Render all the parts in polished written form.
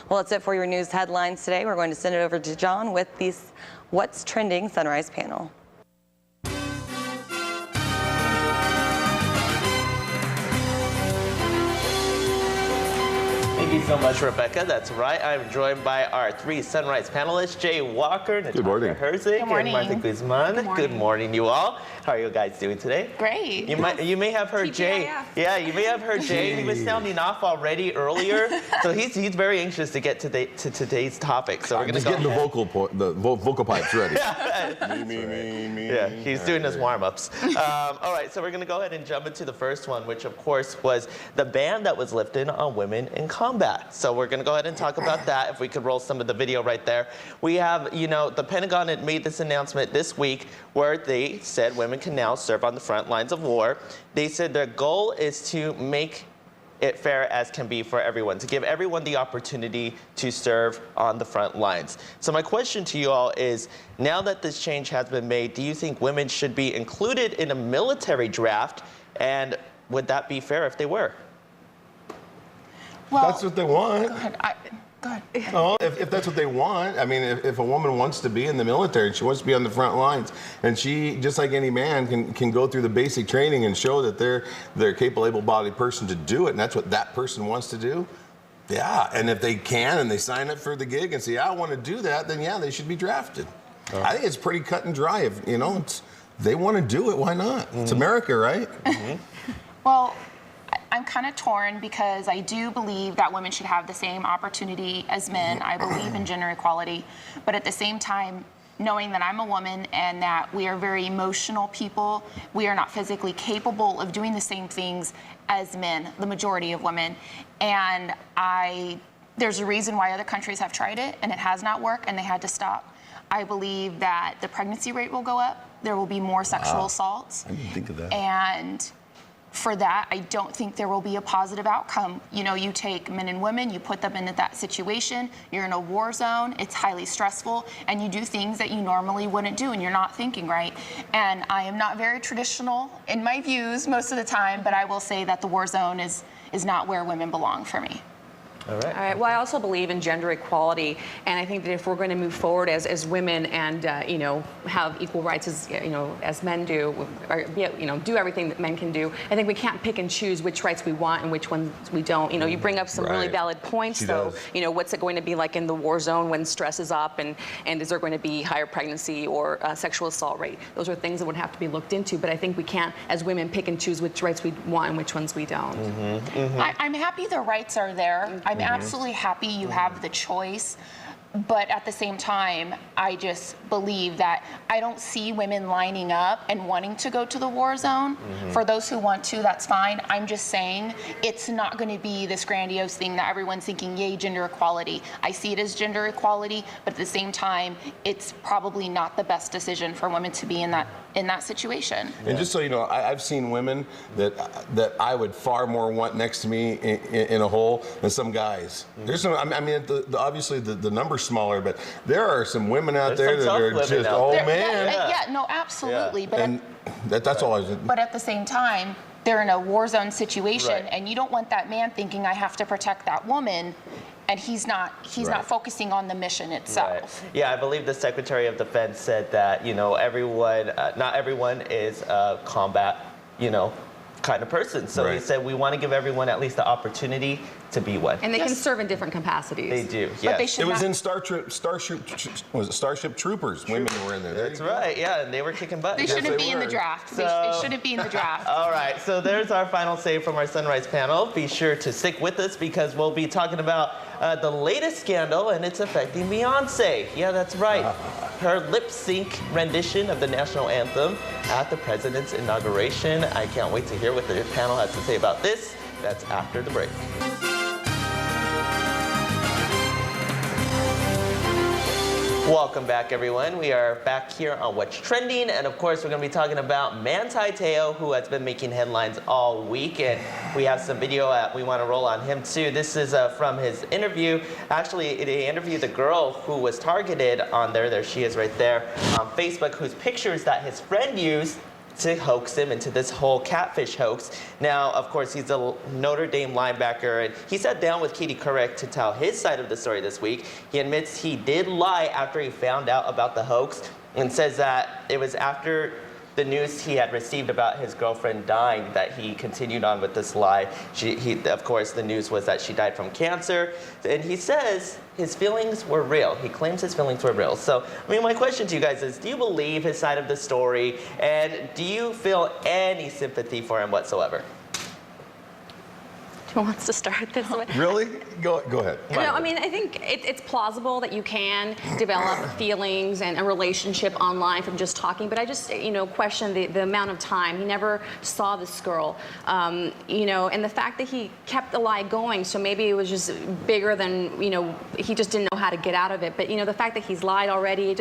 Well, that's it for your news headlines today. We're going to send it over to John with these What's Trending Sunrise panel. Thank you so much, Rebecca. That's right. I'm joined by our 3 Sunrise panelists, Jay Walker, Natasha Herzig, and Martha Guzman. Good morning, you all. How are you guys doing today? Great. You may have heard Jay. Yeah, you may have heard Jay. He was sounding off already earlier, so he's very anxious to get to today's topic. So we're going to get the vocal pipes ready. me. Yeah, he's doing his warm-ups. All right, so we're going to go ahead and jump into the first one, which of course was the ban that was lifted on women in combat. So we're going to go ahead and talk about that. If we could roll some of the video right there. We have, the Pentagon had made this announcement this week where they said women can now serve on the front lines of war. They said their goal is to make it fair as can be for everyone, to give everyone the opportunity to serve on the front lines. So my question to you all is, now that this change has been made, do you think women should be included in a military draft? And would that be fair if they were? Well, that's what they want. Go ahead. Go ahead. Oh, if that's what they want, I mean, if a woman wants to be in the military, she wants to be on the front lines, and she, just like any man, can go through the basic training and show that they're a capable, able-bodied person to do it, and that's what that person wants to do. Yeah, and if they can and they sign up for the gig and say, I want to do that, then yeah, they should be drafted. Oh. I think it's pretty cut and dry. If they want to do it, why not? Mm-hmm. It's America, right? Mm-hmm. Well, I'm kind of torn because I do believe that women should have the same opportunity as men. I believe in gender equality. But at the same time, knowing that I'm a woman and that we are very emotional people, we are not physically capable of doing the same things as men, the majority of women. And there's a reason why other countries have tried it and it has not worked and they had to stop. I believe that the pregnancy rate will go up. There will be more sexual assaults. I didn't think of that. And for that, I don't think there will be a positive outcome. You take men and women, you put them into that situation, you're in a war zone, it's highly stressful, and you do things that you normally wouldn't do, and you're not thinking right. And I am not very traditional in my views most of the time, but I will say that the war zone is not where women belong for me. All right. All right. Well, I also believe in gender equality, and I think that if we're going to move forward as women and have equal rights as men do, or do everything that men can do, I think we can't pick and choose which rights we want and which ones we don't. You bring up some really valid points, though. What's it going to be like in the war zone when stress is up, and is there going to be higher pregnancy or sexual assault rate? Those are things that would have to be looked into. But I think we can't, as women, pick and choose which rights we want and which ones we don't. Mm-hmm. Mm-hmm. I'm happy the rights are there. I'm absolutely happy you have the choice, but at the same time, I just believe that I don't see women lining up and wanting to go to the war zone. For those who want to, that's fine. I'm just saying it's not going to be this grandiose thing that everyone's thinking, yay, gender equality. I see it as gender equality, but at the same time, it's probably not the best decision for women to be in that situation. And just so you know, I've seen women that I would far more want next to me in a hole than some guys. There's some. I mean, obviously the number's smaller, but there are some women out there that are just no, absolutely. Yeah. But that's all I was. But at the same time, they're in a war zone situation, and you don't want that man thinking I have to protect that woman. And he's not focusing on the mission itself. Right. Yeah, I believe the Secretary of Defense said that everyone, not everyone is a combat, kind of person. So he said we want to give everyone at least the opportunity to be one. And they can serve in different capacities. They do. But they it was in Starship Troopers. Women were in there. That's right. Yeah, and they were kicking butt. They shouldn't be in the draft. They shouldn't be in the draft. All right. So there's our final say from our Sunrise panel. Be sure to stick with us because we'll be talking about the latest scandal, and it's affecting Beyonce. Yeah, that's right. Her lip sync rendition of the National Anthem at the president's inauguration. I can't wait to hear what the panel has to say about this. That's after the break. Welcome back, everyone. We are back here on What's Trending, and of course, we're going to be talking about Manti Te'o, who has been making headlines all week, and we have some video we want to roll on him too. This is from his interview. Actually, they interviewed the girl who was targeted on there. There she is, right there on Facebook, whose pictures that his friend used to hoax him into this whole catfish hoax. Now, of course, he's a Notre Dame linebacker, and he sat down with Katie Couric to tell his side of the story this week. He admits he did lie after he found out about the hoax, and says that it was after the news he had received about his girlfriend dying that he continued on with this lie. Of course, the news was that she died from cancer, and he says his feelings were real. He claims his feelings were real. So, I mean, my question to you guys is, do you believe his side of the story, and do you feel any sympathy for him whatsoever? Who wants to start this one? Really? Go ahead. No, I mean, I think it's plausible that you can develop feelings and a relationship online from just talking, but I just, question the amount of time. He never saw this girl, and the fact that he kept the lie going, so maybe it was just bigger than, he just didn't know how to get out of it. But, the fact that he's lied already,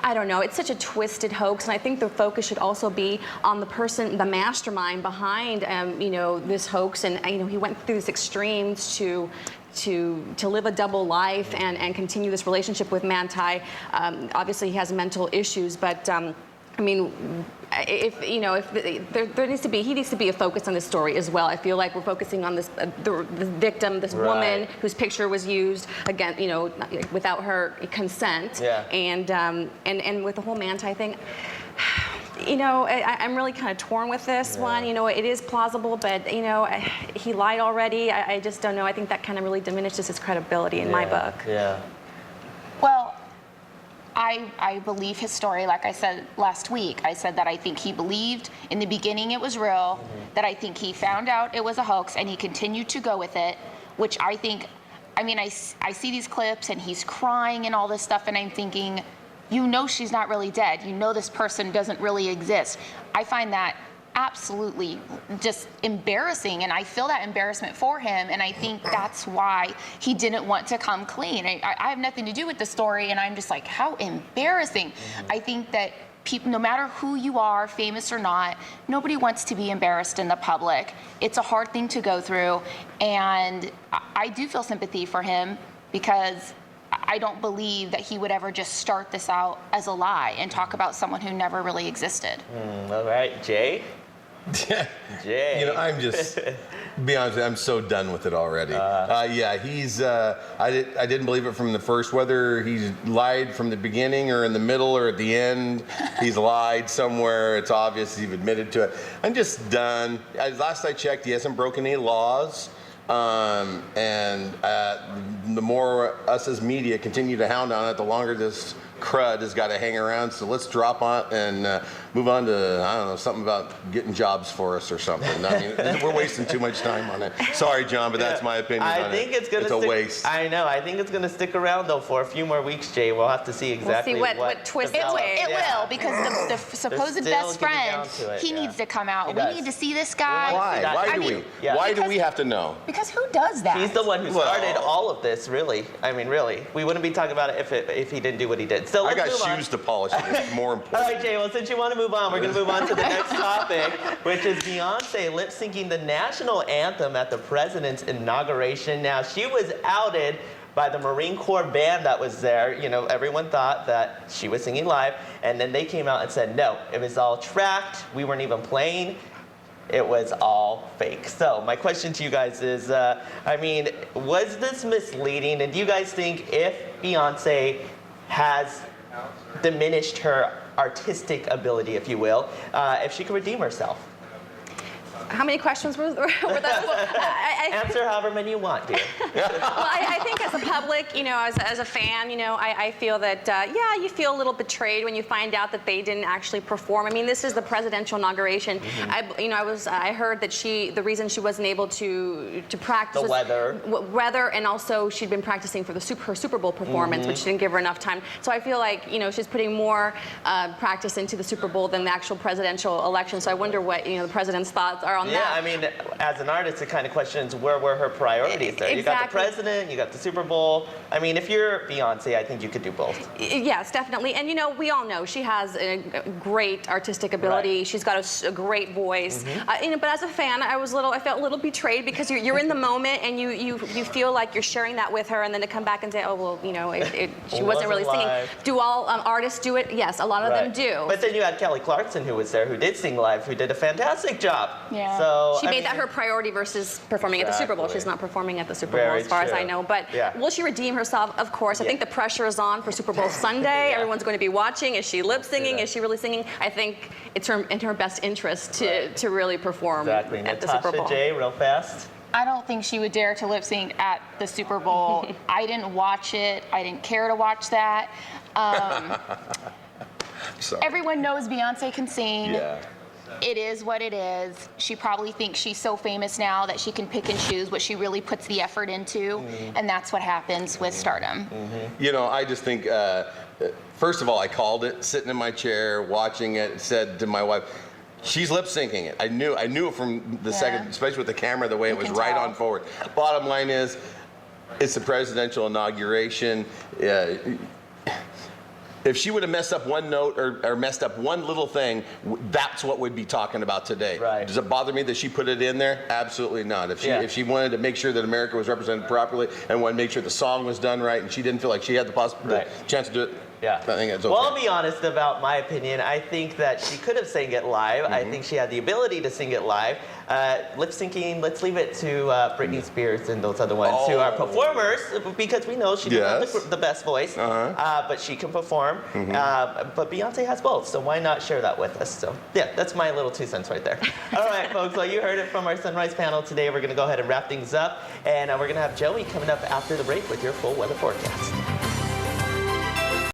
I don't know. It's such a twisted hoax, and I think the focus should also be on the person, the mastermind behind, this hoax, and, he went through these extremes to live a double life and continue this relationship with Manti. Obviously, he has mental issues, but I mean, if there needs to be, he needs to be a focus on this story as well. I feel like we're focusing on this the victim, this woman whose picture was used again, without her consent, and with the whole Manti thing. I'm really kind of torn with this one. It is plausible, but, he lied already. I just don't know. I think that kind of really diminishes his credibility in my book. Yeah. Well, I believe his story. Like I said last week, I said that I think he believed in the beginning it was real, that I think he found out it was a hoax, and he continued to go with it, which I think, I see these clips, and he's crying and all this stuff, and I'm thinking, she's not really dead. This person doesn't really exist. I find that absolutely just embarrassing, and I feel that embarrassment for him, and I think that's why he didn't want to come clean. I have nothing to do with the story, and I'm just like, how embarrassing. I think that people, no matter who you are, famous or not, nobody wants to be embarrassed in the public. It's a hard thing to go through, and I do feel sympathy for him, because I don't believe that he would ever just start this out as a lie and talk about someone who never really existed. All right, Jay? Jay. I'm just, be honest, I'm so done with it already. He's, I didn't believe it from the first, whether he's lied from the beginning or in the middle or at the end. He's lied somewhere. It's obvious he's admitted to it. I'm just done. Last I checked, he hasn't broken any laws. The more us as media continue to hound on it, the longer this crud has got to hang around. So let's drop on and move on to, I don't know, something about getting jobs for us or something. I mean, we're wasting too much time on it. Sorry, John, but that's my opinion on it. I think it's a waste. I know. I think it's going to stick around, though, for a few more weeks, Jay. We'll have to see exactly what twist it will, because the supposed best friend, he needs to come out. We need to see this guy. Why? Why do we have to know? Because who does that? He's the one who started all of this, really. I mean, really. We wouldn't be talking about it if he didn't do what he did. So I got shoes to polish. It's more important. All right, Jay. Well, since you want to move on, we're going to move on to the next topic, which is Beyonce lip-syncing the National Anthem at the president's inauguration. Now, she was outed by the Marine Corps band that was there. Everyone thought that she was singing live, and then they came out and said, no, it was all tracked. We weren't even playing. It was all fake. So my question to you guys is, was this misleading? And do you guys think if Beyonce has diminished her artistic ability, if you will, if she could redeem herself? How many questions were that? Answer however many you want, dear. Well, I think as a public, as a fan, I feel that, you feel a little betrayed when you find out that they didn't actually perform. I mean, this is the presidential inauguration. I heard that the reason she wasn't able to practice the weather, and also she'd been practicing for her Super Bowl performance, which didn't give her enough time. So I feel like, she's putting more practice into the Super Bowl than the actual presidential election. So I wonder what, the president's thoughts are on Yeah, that. I mean, as an artist, it kind of questions where were her priorities there. You got the Exactly. president, you got the Super Bowl. I mean, if you're Beyonce, I think you could do both. Yes, definitely. And you know, we all know she has a great artistic ability. Right. She's got a great voice. You know, but as a fan, I felt a little betrayed because you're in the moment and you feel like you're sharing that with her, and then to come back and say, oh well, you know, she wasn't really singing. live. Do all artists do it? Yes, a lot of them do. But then you had Kelly Clarkson, who was there, who did sing live, who did a fantastic job. Yeah. So She I made mean, that her priority versus performing at the Super Bowl. Exactly. She's not performing at the Super Bowl, Very as far as I true. know. But Yeah. will she redeem herself? Of course. I think the pressure is on for Super Bowl Sunday. Yeah. Everyone's going to be watching. Is she lip singing? that. Is she really singing? I think it's in her best interest to really perform Exactly. at the Super Bowl. Natasha J, real fast. I don't think she would dare to lip sync at the Super Bowl. I didn't watch it. I didn't care to watch that. Sorry. Everyone knows Beyonce can sing. Yeah. It is what it is. She probably thinks she's so famous now that she can pick and choose what she really puts the effort into, and that's what happens with stardom. You know, I just think, first of all, I called it, sitting in my chair, watching it, said to my wife, she's lip syncing it. I knew it from the second, especially with the camera, the way it was can right tell. on forward. Bottom line is, it's the presidential inauguration. If she would have messed up one note or messed up one little thing, that's what we'd be talking about today. Right. Does it bother me that she put it in there? Absolutely not. If she wanted to make sure that America was represented properly and wanted to make sure the song was done right, and she didn't feel like she had the chance to do it, Yeah. I think it's okay. Well, I'll be honest about my opinion. I think that she could have sang it live. I think she had the ability to sing it live. Lip syncing, let's leave it to Britney Spears and those other ones who are performers, because we know she doesn't have the best voice, but she can perform. But Beyonce has both, so why not share that with us? So yeah, that's my little 2 cents right there. All right, folks, well, you heard it from our Sunrise panel today. We're going to go ahead and wrap things up, and we're going to have Joey coming up after the break with your full weather forecast.